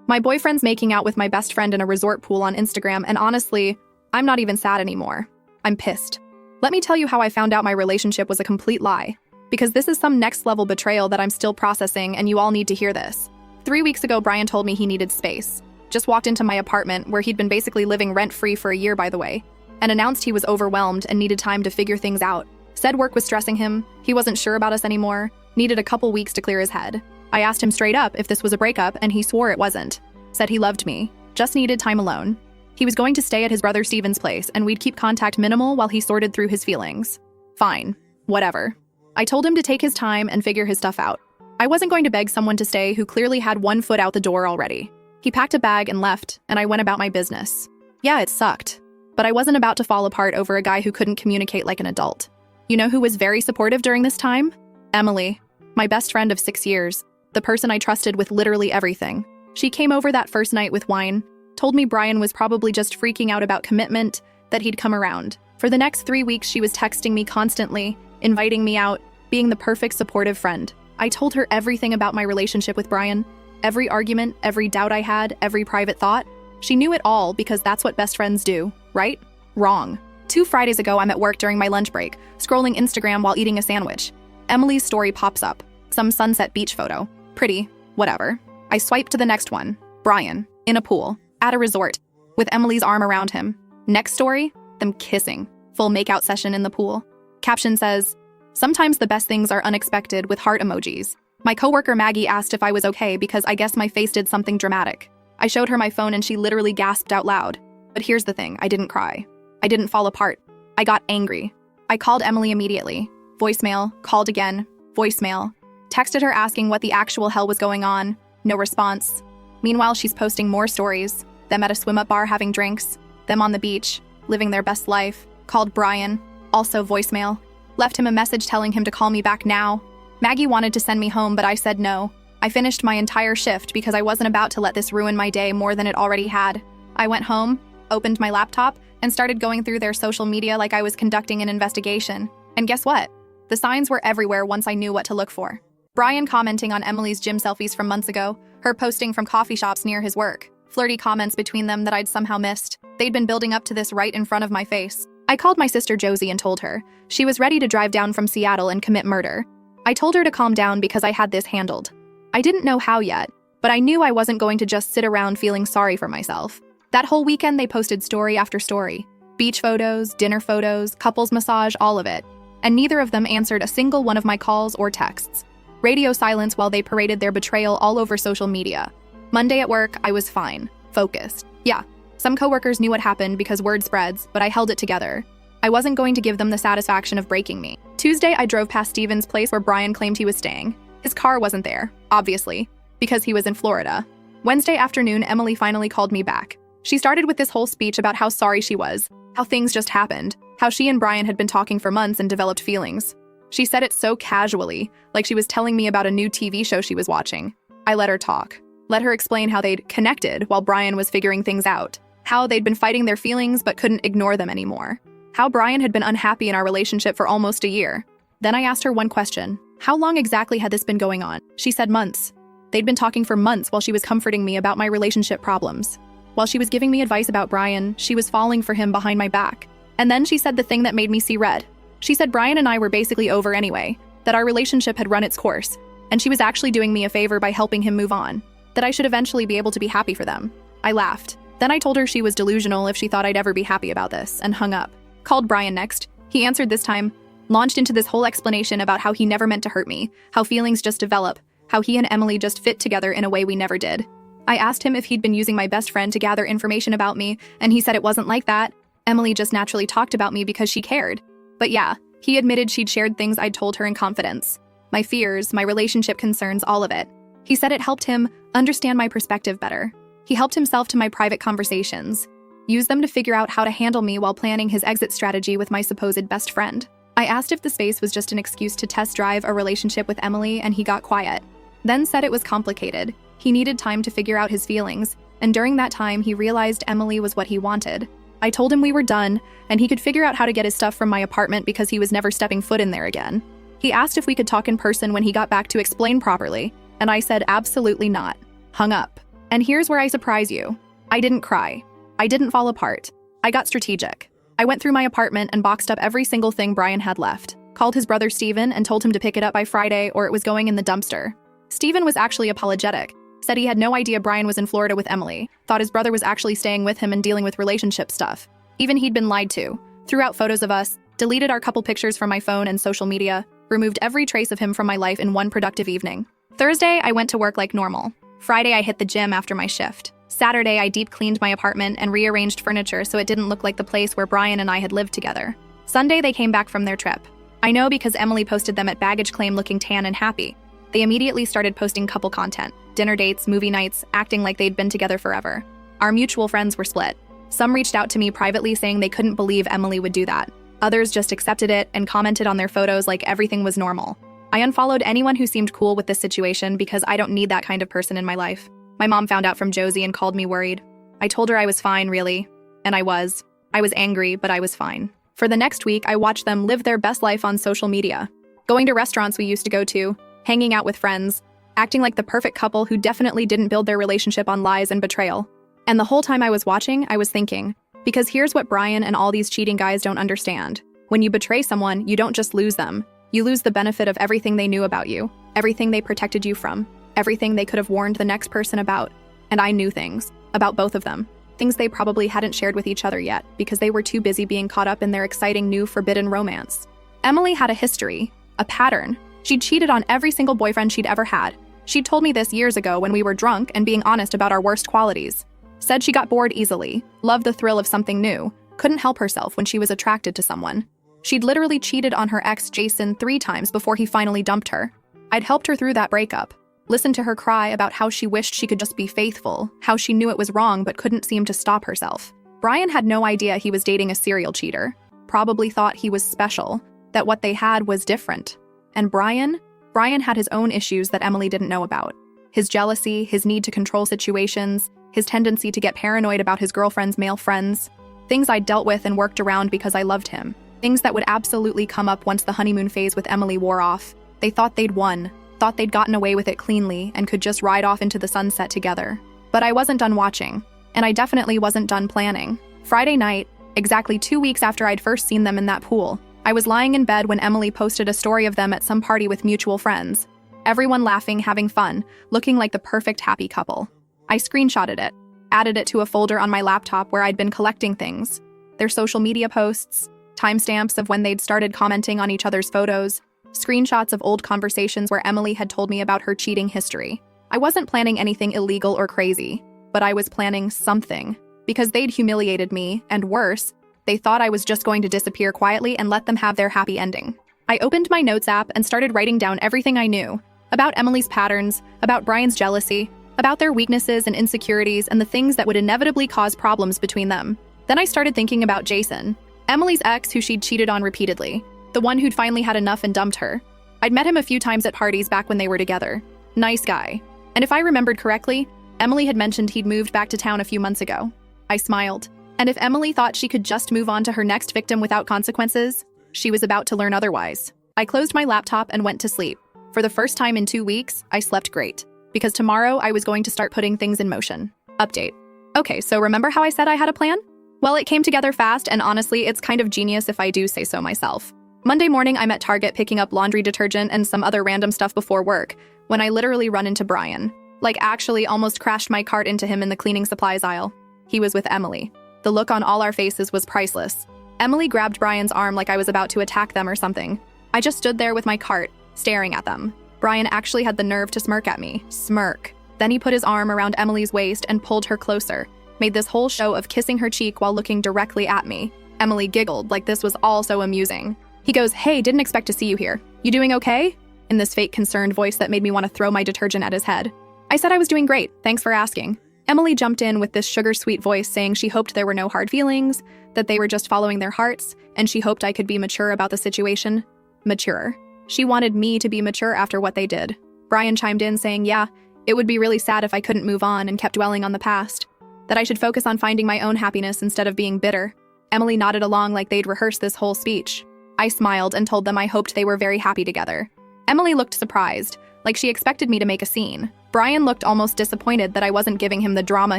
My boyfriend's making out with my best friend in a resort pool on Instagram, and honestly, I'm not even sad anymore. I'm pissed. Let me tell you how I found out my relationship was a complete lie. Because this is some next-level betrayal that I'm still processing, and you all need to hear this. 3 weeks ago, Brian told me he needed space. Just walked into my apartment, where he'd been basically living rent-free for a year, by the way, and announced he was overwhelmed and needed time to figure things out. Said work was stressing him, he wasn't sure about us anymore, needed a couple weeks to clear his head. I asked him straight up if this was a breakup, and he swore it wasn't. Said he loved me, just needed time alone. He was going to stay at his brother Steven's place, and we'd keep contact minimal while he sorted through his feelings. Fine. Whatever. I told him to take his time and figure his stuff out. I wasn't going to beg someone to stay who clearly had one foot out the door already. He packed a bag and left, and I went about my business. Yeah, it sucked. But I wasn't about to fall apart over a guy who couldn't communicate like an adult. You know who was very supportive during this time? Emily. My best friend of 6 years. The person I trusted with literally everything. She came over that first night with wine, told me Brian was probably just freaking out about commitment, that he'd come around. For the next 3 weeks, she was texting me constantly, inviting me out, being the perfect supportive friend. I told her everything about my relationship with Brian, every argument, every doubt I had, every private thought. She knew it all because that's what best friends do, right? Wrong. 2 Fridays ago, I'm at work during my lunch break, scrolling Instagram while eating a sandwich. Emily's story pops up. Some sunset beach photo. Pretty. Whatever. I swipe to the next one. Brian. In a pool. At a resort. With Emily's arm around him. Next story. Them kissing. Full makeout session in the pool. Caption says, "Sometimes the best things are unexpected," with heart emojis. My coworker Maggie asked if I was okay because I guess my face did something dramatic. I showed her my phone and she literally gasped out loud. But here's the thing, I didn't cry. I didn't fall apart. I got angry. I called Emily immediately. Voicemail, called again, voicemail. Texted her asking what the actual hell was going on. No response. Meanwhile, she's posting more stories. Them at a swim-up bar having drinks. Them on the beach, living their best life. Called Brian. Also voicemail. Left him a message telling him to call me back now. Maggie wanted to send me home, but I said no. I finished my entire shift because I wasn't about to let this ruin my day more than it already had. I went home, opened my laptop, and started going through their social media like I was conducting an investigation. And guess what? The signs were everywhere once I knew what to look for. Brian commenting on Emily's gym selfies from months ago, her posting from coffee shops near his work, flirty comments between them that I'd somehow missed. They'd been building up to this right in front of my face. I called my sister Josie and told her. She was ready to drive down from Seattle and commit murder. I told her to calm down because I had this handled. I didn't know how yet, but I knew I wasn't going to just sit around feeling sorry for myself. That whole weekend they posted story after story. Beach photos, dinner photos, couples massage, all of it. And neither of them answered a single one of my calls or texts. Radio silence while they paraded their betrayal all over social media. Monday at work, I was fine, focused. Yeah, some coworkers knew what happened because word spreads, but I held it together. I wasn't going to give them the satisfaction of breaking me. Tuesday, I drove past Steven's place where Brian claimed he was staying. His car wasn't there, obviously, because he was in Florida. Wednesday afternoon, Emily finally called me back. She started with this whole speech about how sorry she was, how things just happened, how she and Brian had been talking for months and developed feelings. She said it so casually, like she was telling me about a new TV show she was watching. I let her talk. Let her explain how they'd connected while Brian was figuring things out. How they'd been fighting their feelings but couldn't ignore them anymore. How Brian had been unhappy in our relationship for almost a year. Then I asked her one question. How long exactly had this been going on? She said months. They'd been talking for months while she was comforting me about my relationship problems. While she was giving me advice about Brian, she was falling for him behind my back. And then she said the thing that made me see red. She said Brian and I were basically over anyway, that our relationship had run its course, and she was actually doing me a favor by helping him move on, that I should eventually be able to be happy for them. I laughed. Then I told her she was delusional if she thought I'd ever be happy about this, and hung up. Called Brian next. He answered this time, launched into this whole explanation about how he never meant to hurt me, how feelings just develop, how he and Emily just fit together in a way we never did. I asked him if he'd been using my best friend to gather information about me, and he said it wasn't like that. Emily just naturally talked about me because she cared. But yeah, he admitted she'd shared things I'd told her in confidence. My fears, my relationship concerns, all of it. He said it helped him understand my perspective better. He helped himself to my private conversations, used them to figure out how to handle me while planning his exit strategy with my supposed best friend. I asked if the space was just an excuse to test drive a relationship with Emily, and he got quiet. Then said it was complicated. He needed time to figure out his feelings, and during that time he realized Emily was what he wanted. I told him we were done, and he could figure out how to get his stuff from my apartment because he was never stepping foot in there again. He asked if we could talk in person when he got back to explain properly, and I said absolutely not. Hung up. And here's where I surprise you. I didn't cry. I didn't fall apart. I got strategic. I went through my apartment and boxed up every single thing Brian had left, called his brother Steven and told him to pick it up by Friday or it was going in the dumpster. Steven was actually apologetic, said he had no idea Brian was in Florida with Emily, thought his brother was actually staying with him and dealing with relationship stuff. Even he'd been lied to, threw out photos of us, deleted our couple pictures from my phone and social media, removed every trace of him from my life in one productive evening. Thursday, I went to work like normal. Friday, I hit the gym after my shift. Saturday, I deep cleaned my apartment and rearranged furniture so it didn't look like the place where Brian and I had lived together. Sunday, they came back from their trip. I know because Emily posted them at baggage claim looking tan and happy. They immediately started posting couple content, dinner dates, movie nights, acting like they'd been together forever. Our mutual friends were split. Some reached out to me privately saying they couldn't believe Emily would do that. Others just accepted it and commented on their photos like everything was normal. I unfollowed anyone who seemed cool with this situation because I don't need that kind of person in my life. My mom found out from Josie and called me worried. I told her I was fine, really. And I was. I was angry, but I was fine. For the next week, I watched them live their best life on social media. Going to restaurants we used to go to, hanging out with friends, acting like the perfect couple who definitely didn't build their relationship on lies and betrayal. And the whole time I was watching, I was thinking, because here's what Brian and all these cheating guys don't understand. When you betray someone, you don't just lose them. You lose the benefit of everything they knew about you, everything they protected you from, everything they could have warned the next person about. And I knew things about both of them, things they probably hadn't shared with each other yet because they were too busy being caught up in their exciting new forbidden romance. Emily had a history, a pattern. She'd cheated on every single boyfriend she'd ever had. She'd told me this years ago when we were drunk and being honest about our worst qualities. Said she got bored easily, loved the thrill of something new, couldn't help herself when she was attracted to someone. She'd literally cheated on her ex Jason 3 times before he finally dumped her. I'd helped her through that breakup. Listened to her cry about how she wished she could just be faithful, how she knew it was wrong but couldn't seem to stop herself. Brian had no idea he was dating a serial cheater. Probably thought he was special, that what they had was different. And Brian had his own issues that Emily didn't know about. His jealousy, his need to control situations, his tendency to get paranoid about his girlfriend's male friends. Things I dealt with and worked around because I loved him. Things that would absolutely come up once the honeymoon phase with Emily wore off. They thought they'd won, thought they'd gotten away with it cleanly and could just ride off into the sunset together. But I wasn't done watching, and I definitely wasn't done planning. Friday night, exactly 2 weeks after I'd first seen them in that pool, I was lying in bed when Emily posted a story of them at some party with mutual friends. Everyone laughing, having fun, looking like the perfect happy couple. I screenshotted it, added it to a folder on my laptop where I'd been collecting things. Their social media posts, timestamps of when they'd started commenting on each other's photos, screenshots of old conversations where Emily had told me about her cheating history. I wasn't planning anything illegal or crazy, but I was planning something. Because they'd humiliated me, and worse, they thought I was just going to disappear quietly and let them have their happy ending. I opened my notes app and started writing down everything I knew about Emily's patterns, about Brian's jealousy, about their weaknesses and insecurities and the things that would inevitably cause problems between them. Then I started thinking about Jason, Emily's ex who she'd cheated on repeatedly, the one who'd finally had enough and dumped her. I'd met him a few times at parties back when they were together. Nice guy. And if I remembered correctly, Emily had mentioned he'd moved back to town a few months ago. I smiled. And if Emily thought she could just move on to her next victim without consequences, she was about to learn otherwise. I closed my laptop and went to sleep. For the first time in 2 weeks, I slept great. Because tomorrow I was going to start putting things in motion. Update. Okay, so remember how I said I had a plan? Well, it came together fast, and honestly, it's kind of genius if I do say so myself. Monday morning, I'm at Target picking up laundry detergent and some other random stuff before work, when I literally run into Brian. Like, actually almost crashed my cart into him in the cleaning supplies aisle. He was with Emily. The look on all our faces was priceless. Emily grabbed Brian's arm like I was about to attack them or something. I just stood there with my cart, staring at them. Brian actually had the nerve to smirk at me. Smirk. Then he put his arm around Emily's waist and pulled her closer, made this whole show of kissing her cheek while looking directly at me. Emily giggled like this was all so amusing. He goes, "Hey, didn't expect to see you here. You doing okay?" In this fake concerned voice that made me want to throw my detergent at his head. I said I was doing great, thanks for asking. Emily jumped in with this sugar-sweet voice saying she hoped there were no hard feelings, that they were just following their hearts, and she hoped I could be mature about the situation. Mature. She wanted me to be mature after what they did. Brian chimed in saying, yeah, it would be really sad if I couldn't move on and kept dwelling on the past, that I should focus on finding my own happiness instead of being bitter. Emily nodded along like they'd rehearsed this whole speech. I smiled and told them I hoped they were very happy together. Emily looked surprised, like she expected me to make a scene. Brian looked almost disappointed that I wasn't giving him the drama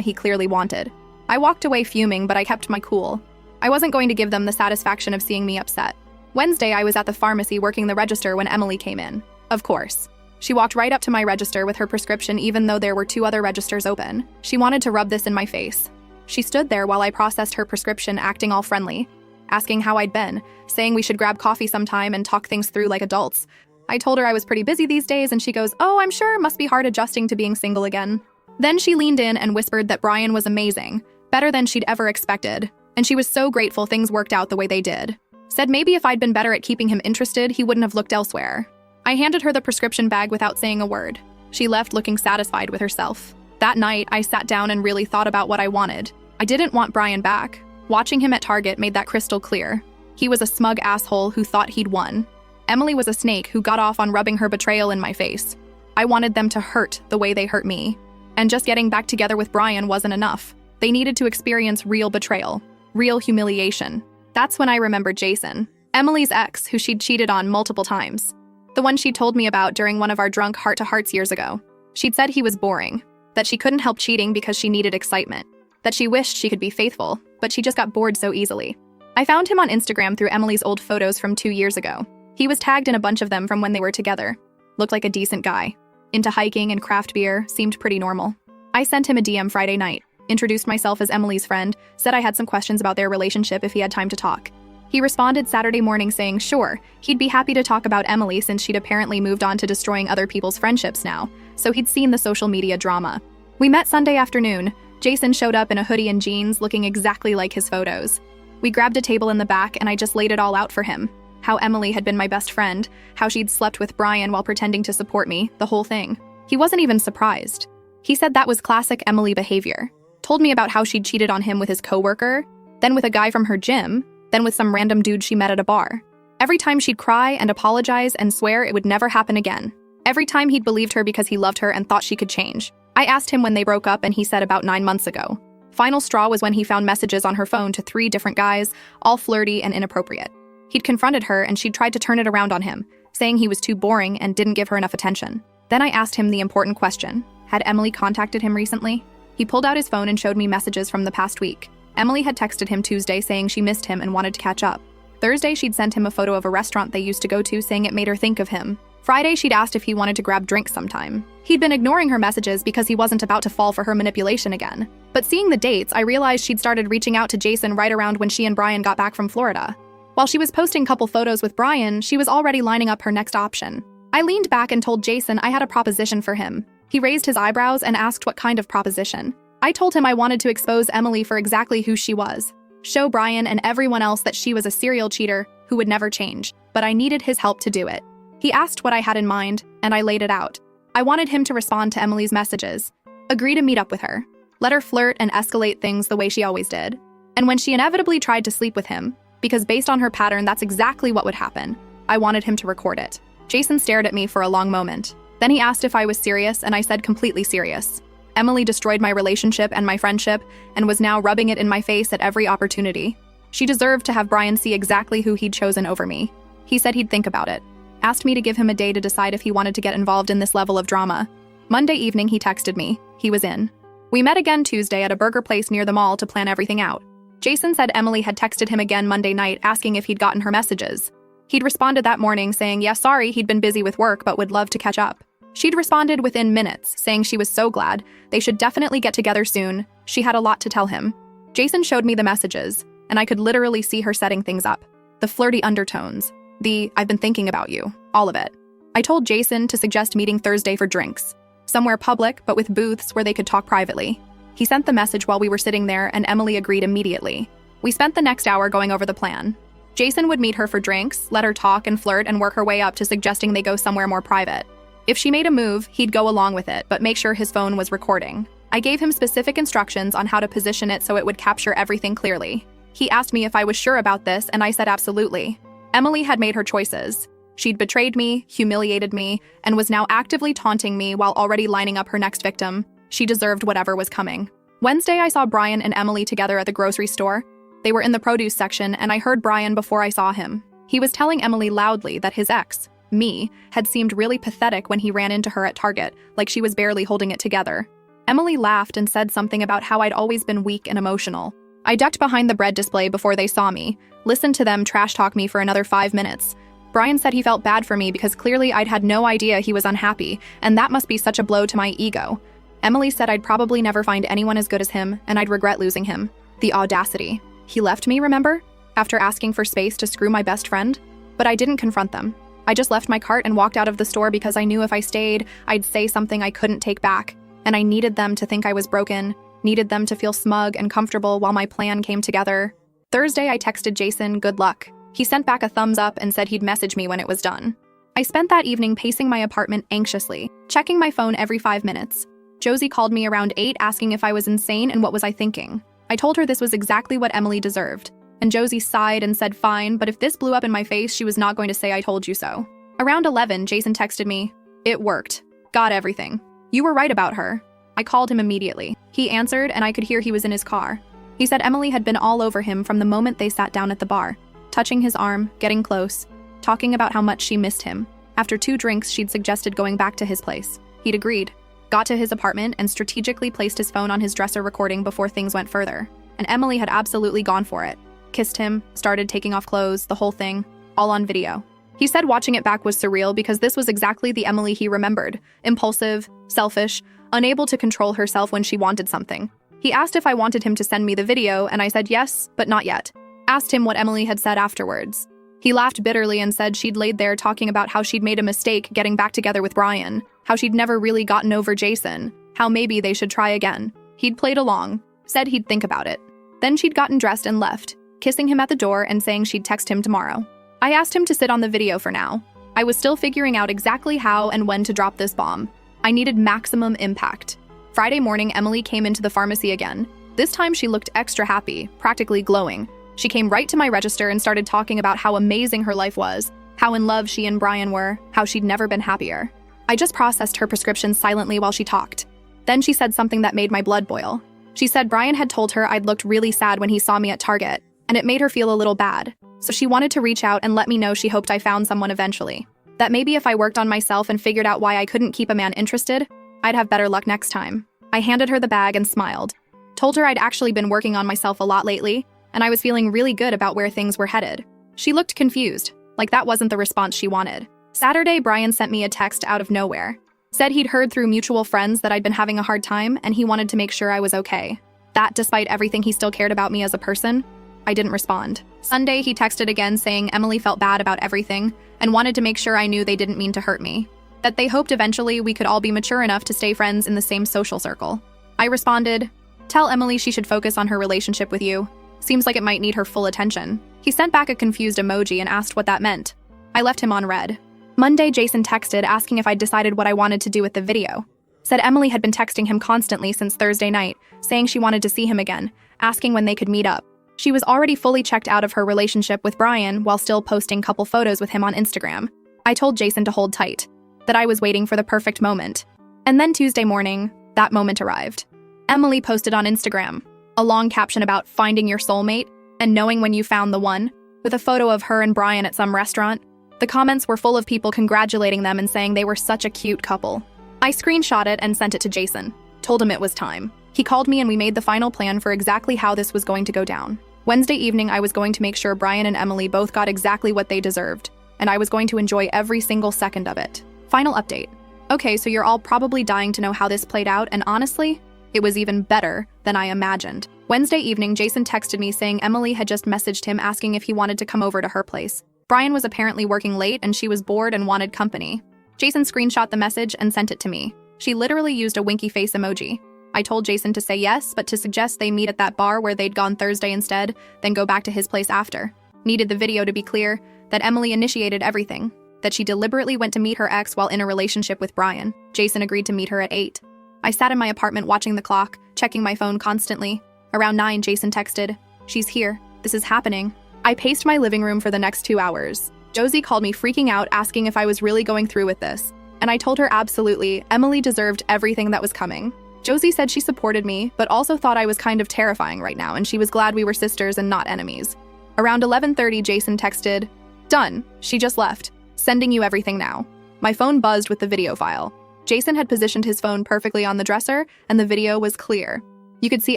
he clearly wanted. I walked away fuming, but I kept my cool. I wasn't going to give them the satisfaction of seeing me upset. Wednesday, I was at the pharmacy working the register when Emily came in. Of course. She walked right up to my register with her prescription even though there were 2 other registers open. She wanted to rub this in my face. She stood there while I processed her prescription, acting all friendly, asking how I'd been, saying we should grab coffee sometime and talk things through like adults. I told her I was pretty busy these days, and she goes, "Oh, I'm sure it must be hard adjusting to being single again." Then she leaned in and whispered that Brian was amazing, better than she'd ever expected, and she was so grateful things worked out the way they did. Said maybe if I'd been better at keeping him interested, he wouldn't have looked elsewhere. I handed her the prescription bag without saying a word. She left looking satisfied with herself. That night, I sat down and really thought about what I wanted. I didn't want Brian back. Watching him at Target made that crystal clear. He was a smug asshole who thought he'd won. Emily was a snake who got off on rubbing her betrayal in my face. I wanted them to hurt the way they hurt me. And just getting back together with Brian wasn't enough. They needed to experience real betrayal, real humiliation. That's when I remembered Jason, Emily's ex, who she'd cheated on multiple times. The one she told me about during one of our drunk heart-to-hearts years ago. She'd said he was boring, that she couldn't help cheating because she needed excitement, that she wished she could be faithful, but she just got bored so easily. I found him on Instagram through Emily's old photos from 2 years ago. He was tagged in a bunch of them from when they were together. Looked like a decent guy. Into hiking and craft beer, seemed pretty normal. I sent him a DM Friday night, introduced myself as Emily's friend, said I had some questions about their relationship if he had time to talk. He responded Saturday morning saying sure, he'd be happy to talk about Emily since she'd apparently moved on to destroying other people's friendships now, so he'd seen the social media drama. We met Sunday afternoon. Jason showed up in a hoodie and jeans, looking exactly like his photos. We grabbed a table in the back and I just laid it all out for him. How Emily had been my best friend, how she'd slept with Brian while pretending to support me, the whole thing. He wasn't even surprised. He said that was classic Emily behavior. Told me about how she'd cheated on him with his coworker, then with a guy from her gym, then with some random dude she met at a bar. Every time she'd cry and apologize and swear it would never happen again. Every time he'd believed her because he loved her and thought she could change. I asked him when they broke up and he said about 9 months ago. Final straw was when he found messages on her phone to 3 different guys, all flirty and inappropriate. He'd confronted her and she'd tried to turn it around on him, saying he was too boring and didn't give her enough attention. Then I asked him the important question. Had Emily contacted him recently? He pulled out his phone and showed me messages from the past week. Emily had texted him Tuesday saying she missed him and wanted to catch up. Thursday, she'd sent him a photo of a restaurant they used to go to saying it made her think of him. Friday, she'd asked if he wanted to grab drinks sometime. He'd been ignoring her messages because he wasn't about to fall for her manipulation again. But seeing the dates, I realized she'd started reaching out to Jason right around when she and Brian got back from Florida. While she was posting couple photos with Brian, she was already lining up her next option. I leaned back and told Jason I had a proposition for him. He raised his eyebrows and asked what kind of proposition. I told him I wanted to expose Emily for exactly who she was. Show Brian and everyone else that she was a serial cheater who would never change, but I needed his help to do it. He asked what I had in mind, and I laid it out. I wanted him to respond to Emily's messages, agree to meet up with her, let her flirt and escalate things the way she always did. And when she inevitably tried to sleep with him, because based on her pattern, that's exactly what would happen, I wanted him to record it. Jason stared at me for a long moment. Then he asked if I was serious, and I said completely serious. Emily destroyed my relationship and my friendship and was now rubbing it in my face at every opportunity. She deserved to have Brian see exactly who he'd chosen over me. He said he'd think about it. Asked me to give him a day to decide if he wanted to get involved in this level of drama. Monday evening, he texted me. He was in. We met again Tuesday at a burger place near the mall to plan everything out. Jason said Emily had texted him again Monday night asking if he'd gotten her messages. He'd responded that morning saying, yeah, sorry, he'd been busy with work but would love to catch up. She'd responded within minutes, saying she was so glad, they should definitely get together soon, she had a lot to tell him. Jason showed me the messages, and I could literally see her setting things up. The flirty undertones, the I've been thinking about you, all of it. I told Jason to suggest meeting Thursday for drinks, somewhere public but with booths where they could talk privately. He sent the message while we were sitting there and Emily agreed immediately. We spent the next hour going over the plan. Jason would meet her for drinks, let her talk and flirt and work her way up to suggesting they go somewhere more private. If she made a move, he'd go along with it, but make sure his phone was recording. I gave him specific instructions on how to position it so it would capture everything clearly. He asked me if I was sure about this, and I said absolutely. Emily had made her choices. She'd betrayed me, humiliated me, and was now actively taunting me while already lining up her next victim. She deserved whatever was coming. Wednesday, I saw Brian and Emily together at the grocery store. They were in the produce section, and I heard Brian before I saw him. He was telling Emily loudly that his ex, me, had seemed really pathetic when he ran into her at Target, like she was barely holding it together. Emily laughed and said something about how I'd always been weak and emotional. I ducked behind the bread display before they saw me, listened to them trash talk me for another 5 minutes. Brian said he felt bad for me because clearly I'd had no idea he was unhappy, and that must be such a blow to my ego. Emily said I'd probably never find anyone as good as him, and I'd regret losing him. The audacity. He left me, remember? After asking for space to screw my best friend? But I didn't confront them. I just left my cart and walked out of the store because I knew if I stayed, I'd say something I couldn't take back. And I needed them to think I was broken, needed them to feel smug and comfortable while my plan came together. Thursday, I texted Jason, good luck. He sent back a thumbs up and said he'd message me when it was done. I spent that evening pacing my apartment anxiously, checking my phone every 5 minutes. Josie called me around 8 asking if I was insane and what was I thinking. I told her this was exactly what Emily deserved. And Josie sighed and said fine, but if this blew up in my face, she was not going to say I told you so. Around 11, Jason texted me, it worked. Got everything. You were right about her. I called him immediately. He answered, and I could hear he was in his car. He said Emily had been all over him from the moment they sat down at the bar, touching his arm, getting close, talking about how much she missed him. After 2 drinks, she'd suggested going back to his place. He'd agreed, got to his apartment, and strategically placed his phone on his dresser recording before things went further. And Emily had absolutely gone for it. Kissed him, started taking off clothes, the whole thing, all on video. He said watching it back was surreal because this was exactly the Emily he remembered. Impulsive, selfish, unable to control herself when she wanted something. He asked if I wanted him to send me the video, and I said yes, but not yet. Asked him what Emily had said afterwards. He laughed bitterly and said she'd laid there talking about how she'd made a mistake getting back together with Brian, how she'd never really gotten over Jason, how maybe they should try again. He'd played along, said he'd think about it. Then she'd gotten dressed and left, kissing him at the door and saying she'd text him tomorrow. I asked him to sit on the video for now. I was still figuring out exactly how and when to drop this bomb. I needed maximum impact. Friday morning, Emily came into the pharmacy again. This time she looked extra happy, practically glowing. She came right to my register and started talking about how amazing her life was, how in love she and Brian were, how she'd never been happier. I just processed her prescription silently while she talked. Then she said something that made my blood boil. She said Brian had told her I'd looked really sad when he saw me at Target, and it made her feel a little bad. So she wanted to reach out and let me know she hoped I found someone eventually. That maybe if I worked on myself and figured out why I couldn't keep a man interested, I'd have better luck next time. I handed her the bag and smiled. Told her I'd actually been working on myself a lot lately, and I was feeling really good about where things were headed. She looked confused, like that wasn't the response she wanted. Saturday, Brian sent me a text out of nowhere. Said he'd heard through mutual friends that I'd been having a hard time and he wanted to make sure I was okay. That despite everything he still cared about me as a person. I didn't respond. Sunday, he texted again saying Emily felt bad about everything and wanted to make sure I knew they didn't mean to hurt me. That they hoped eventually we could all be mature enough to stay friends in the same social circle. I responded, tell Emily she should focus on her relationship with you. Seems like it might need her full attention. He sent back a confused emoji and asked what that meant. I left him on read. Monday, Jason texted asking if I'd decided what I wanted to do with the video. Said Emily had been texting him constantly since Thursday night, saying she wanted to see him again, asking when they could meet up. She was already fully checked out of her relationship with Brian while still posting couple photos with him on Instagram. I told Jason to hold tight, that I was waiting for the perfect moment. And then Tuesday morning, that moment arrived. Emily posted on Instagram a long caption about finding your soulmate and knowing when you found the one, with a photo of her and Brian at some restaurant. The comments were full of people congratulating them and saying they were such a cute couple. I screenshot it and sent it to Jason, told him it was time. He called me and we made the final plan for exactly how this was going to go down. Wednesday evening, I was going to make sure Brian and Emily both got exactly what they deserved, and I was going to enjoy every single second of it. Final update. Okay, so you're all probably dying to know how this played out, and honestly, it was even better than I imagined. Wednesday evening, Jason texted me saying Emily had just messaged him asking if he wanted to come over to her place. Brian was apparently working late and she was bored and wanted company. Jason screenshot the message and sent it to me. She literally used a winky face emoji. I told Jason to say yes, but to suggest they meet at that bar where they'd gone Thursday instead, then go back to his place after. Needed the video to be clear that Emily initiated everything, that she deliberately went to meet her ex while in a relationship with Brian. Jason agreed to meet her at 8. I sat in my apartment watching the clock, checking my phone constantly. Around 9, Jason texted, "She's here. This is happening." I paced my living room for the next 2 hours. Josie called me freaking out, asking if I was really going through with this. And I told her absolutely, Emily deserved everything that was coming. Josie said she supported me, but also thought I was kind of terrifying right now, and she was glad we were sisters and not enemies. Around 11:30, Jason texted, "Done. She just left. Sending you everything now. My phone buzzed with the video file. Jason had positioned his phone perfectly on the dresser, and the video was clear. You could see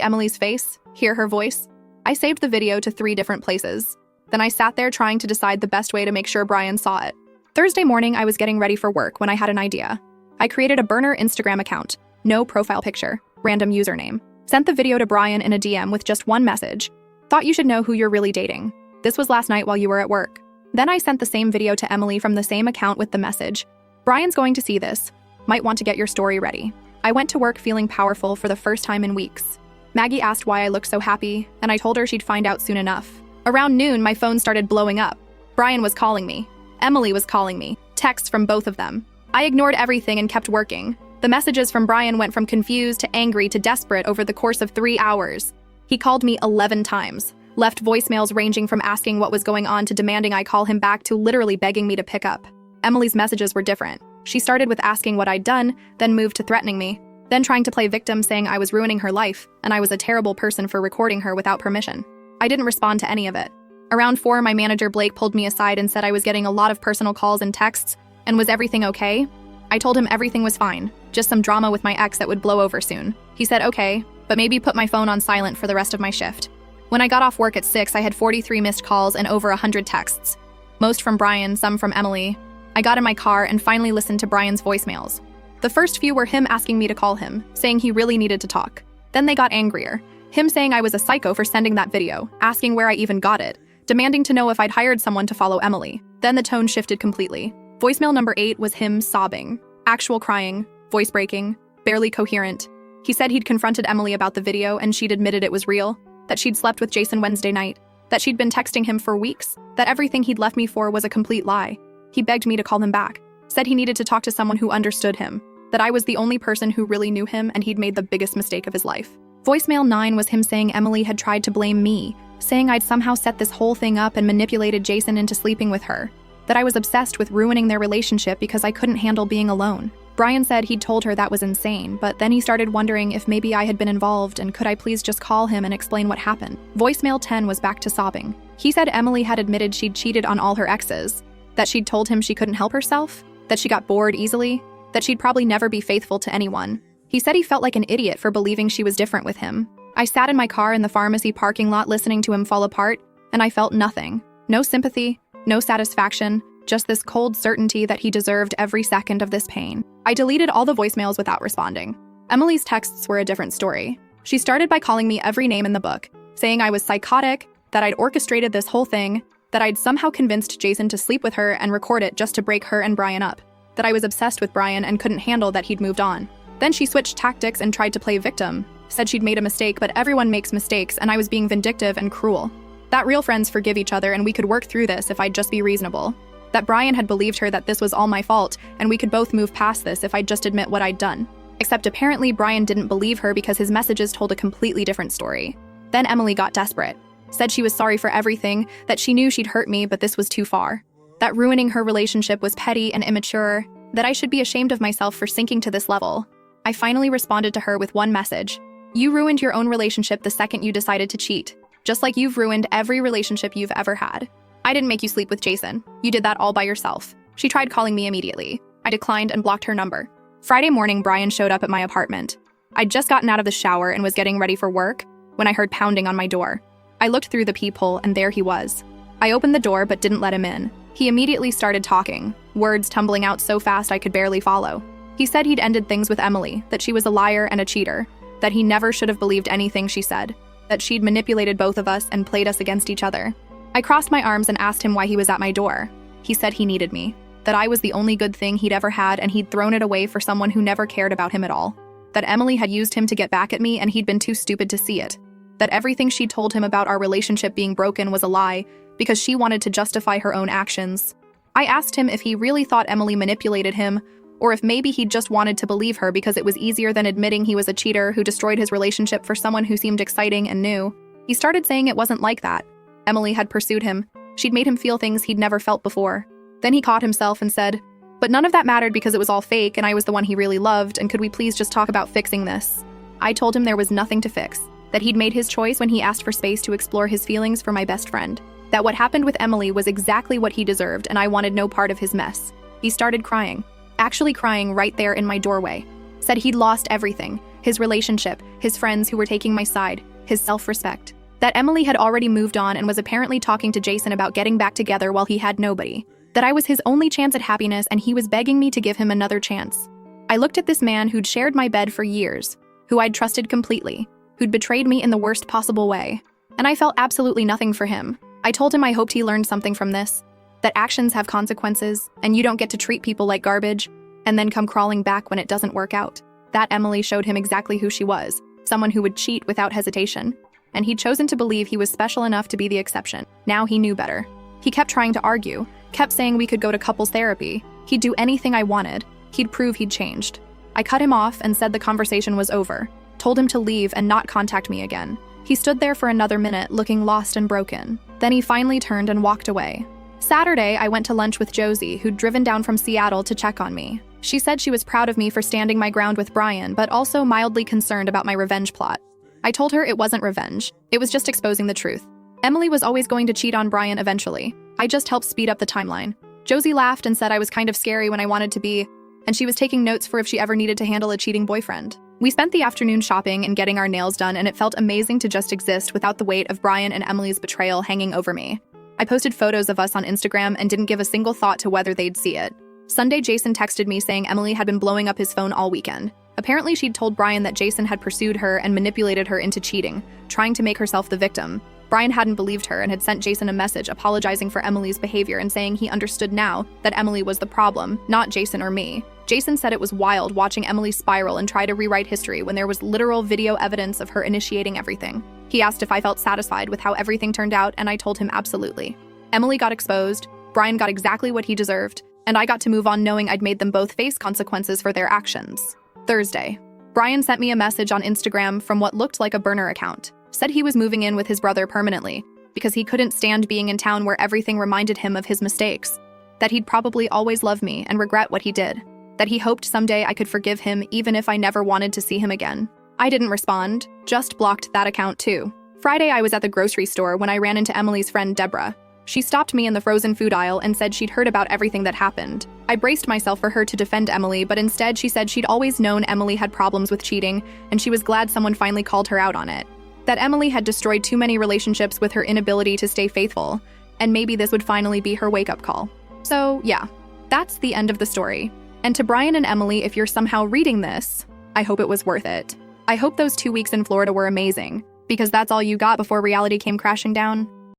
Emily's face, hear her voice. I saved the video to 3 different places. Then I sat there trying to decide the best way to make sure Brian saw it. Thursday morning, I was getting ready for work when I had an idea. I created a burner Instagram account, no profile picture, random username. Sent the video to Brian in a DM with just one message. Thought you should know who you're really dating. This was last night while you were at work. Then I sent the same video to Emily from the same account with the message. Brian's going to see this. Might want to get your story ready. I went to work feeling powerful for the first time in weeks. Maggie asked why I looked so happy, and I told her she'd find out soon enough. Around noon, my phone started blowing up. Brian was calling me. Emily was calling me. Texts from both of them. I ignored everything and kept working. The messages from Brian went from confused to angry to desperate over the course of 3 hours. He called me 11 times, left voicemails ranging from asking what was going on to demanding I call him back to literally begging me to pick up. Emily's messages were different. She started with asking what I'd done, then moved to threatening me, then trying to play victim, saying I was ruining her life and I was a terrible person for recording her without permission. I didn't respond to any of it. Around 4, my manager Blake pulled me aside and said I was getting a lot of personal calls and texts, and was everything okay? I told him everything was fine, just some drama with my ex that would blow over soon. He said okay, but maybe put my phone on silent for the rest of my shift. When I got off work at 6, I had 43 missed calls and over 100 texts. Most from Brian, some from Emily. I got in my car and finally listened to Brian's voicemails. The first few were him asking me to call him, saying he really needed to talk. Then they got angrier. Him saying I was a psycho for sending that video, asking where I even got it, demanding to know if I'd hired someone to follow Emily. Then the tone shifted completely. Voicemail number 8 was him sobbing, actual crying, voice breaking, barely coherent. He said he'd confronted Emily about the video and she'd admitted it was real, that she'd slept with Jason Wednesday night, that she'd been texting him for weeks, that everything he'd left me for was a complete lie. He begged me to call him back, said he needed to talk to someone who understood him, that I was the only person who really knew him and he'd made the biggest mistake of his life. Voicemail 9 was him saying Emily had tried to blame me, saying I'd somehow set this whole thing up and manipulated Jason into sleeping with her, that I was obsessed with ruining their relationship because I couldn't handle being alone. Brian said he'd told her that was insane, but then he started wondering if maybe I had been involved and could I please just call him and explain what happened. Voicemail 10 was back to sobbing. He said Emily had admitted she'd cheated on all her exes, that she'd told him she couldn't help herself, that she got bored easily, that she'd probably never be faithful to anyone. He said he felt like an idiot for believing she was different with him. I sat in my car in the pharmacy parking lot listening to him fall apart, and I felt nothing. No sympathy, no satisfaction, just this cold certainty that he deserved every second of this pain. I deleted all the voicemails without responding. Emily's texts were a different story. She started by calling me every name in the book, saying I was psychotic, that I'd orchestrated this whole thing, that I'd somehow convinced Jason to sleep with her and record it just to break her and Brian up, that I was obsessed with Brian and couldn't handle that he'd moved on. Then she switched tactics and tried to play victim, said she'd made a mistake, but everyone makes mistakes and I was being vindictive and cruel. That real friends forgive each other and we could work through this if I'd just be reasonable. That Brian had believed her that this was all my fault and we could both move past this if I'd just admit what I'd done. Except apparently Brian didn't believe her because his messages told a completely different story. Then Emily got desperate. Said she was sorry for everything, that she knew she'd hurt me but this was too far. That ruining her relationship was petty and immature, that I should be ashamed of myself for sinking to this level. I finally responded to her with one message. You ruined your own relationship the second you decided to cheat, just like you've ruined every relationship you've ever had. I didn't make you sleep with Jason. You did that all by yourself. She tried calling me immediately. I declined and blocked her number. Friday morning, Brian showed up at my apartment. I'd just gotten out of the shower and was getting ready for work when I heard pounding on my door. I looked through the peephole and there he was. I opened the door but didn't let him in. He immediately started talking, words tumbling out so fast I could barely follow. He said he'd ended things with Emily, that she was a liar and a cheater, that he never should have believed anything she said, that she'd manipulated both of us and played us against each other. I crossed my arms and asked him why he was at my door. He said he needed me, that I was the only good thing he'd ever had and he'd thrown it away for someone who never cared about him at all, that Emily had used him to get back at me and he'd been too stupid to see it, that everything she'd told him about our relationship being broken was a lie because she wanted to justify her own actions. I asked him if he really thought Emily manipulated him, or if maybe he just wanted to believe her because it was easier than admitting he was a cheater who destroyed his relationship for someone who seemed exciting and new. He started saying it wasn't like that. Emily had pursued him. She'd made him feel things he'd never felt before. Then he caught himself and said, but none of that mattered because it was all fake and I was the one he really loved, and could we please just talk about fixing this? I told him there was nothing to fix, that he'd made his choice when he asked for space to explore his feelings for my best friend. that what happened with Emily was exactly what he deserved and I wanted no part of his mess. He started crying, actually crying right there in my doorway. Said he'd lost everything, his relationship, his friends who were taking my side, his self-respect. That Emily had already moved on and was apparently talking to Jason about getting back together while he had nobody. That I was his only chance at happiness and he was begging me to give him another chance. I looked at this man who'd shared my bed for years, who I'd trusted completely, who'd betrayed me in the worst possible way, and I felt absolutely nothing for him. I told him I hoped he learned something from this, that actions have consequences, and you don't get to treat people like garbage, and then come crawling back when it doesn't work out. That Emily showed him exactly who she was, someone who would cheat without hesitation, and he'd chosen to believe he was special enough to be the exception. Now he knew better. He kept trying to argue, kept saying we could go to couples therapy, he'd do anything I wanted, he'd prove he'd changed. I cut him off and said the conversation was over, told him to leave and not contact me again. He stood there for another minute looking lost and broken. Then he finally turned and walked away. Saturday, I went to lunch with Josie, who'd driven down from Seattle to check on me. She said she was proud of me for standing my ground with Brian, but also mildly concerned about my revenge plot. I told her it wasn't revenge. It was just exposing the truth. Emily was always going to cheat on Brian eventually. I just helped speed up the timeline. Josie laughed and said I was kind of scary when I wanted to be, and she was taking notes for if she ever needed to handle a cheating boyfriend. We spent the afternoon shopping and getting our nails done, and it felt amazing to just exist without the weight of Brian and Emily's betrayal hanging over me. I posted photos of us on Instagram and didn't give a single thought to whether they'd see it. Sunday, Jason texted me saying Emily had been blowing up his phone all weekend. Apparently, she'd told Brian that Jason had pursued her and manipulated her into cheating, trying to make herself the victim. Brian hadn't believed her and had sent Jason a message apologizing for Emily's behavior and saying he understood now that Emily was the problem, not Jason or me. Jason said it was wild watching Emily spiral and try to rewrite history when there was literal video evidence of her initiating everything. He asked if I felt satisfied with how everything turned out, and I told him absolutely. Emily got exposed, Brian got exactly what he deserved, and I got to move on knowing I'd made them both face consequences for their actions. Thursday, Brian sent me a message on Instagram from what looked like a burner account. Said he was moving in with his brother permanently because he couldn't stand being in town where everything reminded him of his mistakes. That he'd probably always love me and regret what he did. That he hoped someday I could forgive him even if I never wanted to see him again. I didn't respond, just blocked that account too. Friday, I was at the grocery store when I ran into Emily's friend Deborah. She stopped me in the frozen food aisle and said she'd heard about everything that happened. I braced myself for her to defend Emily, but instead she said she'd always known Emily had problems with cheating, and she was glad someone finally called her out on it. That Emily had destroyed too many relationships with her inability to stay faithful, and maybe this would finally be her wake-up call. So, yeah, that's the end of the story. And to Brian and Emily, if you're somehow reading this, I hope it was worth it. I hope those 2 weeks in Florida were amazing, because that's all you got before reality came crashing down.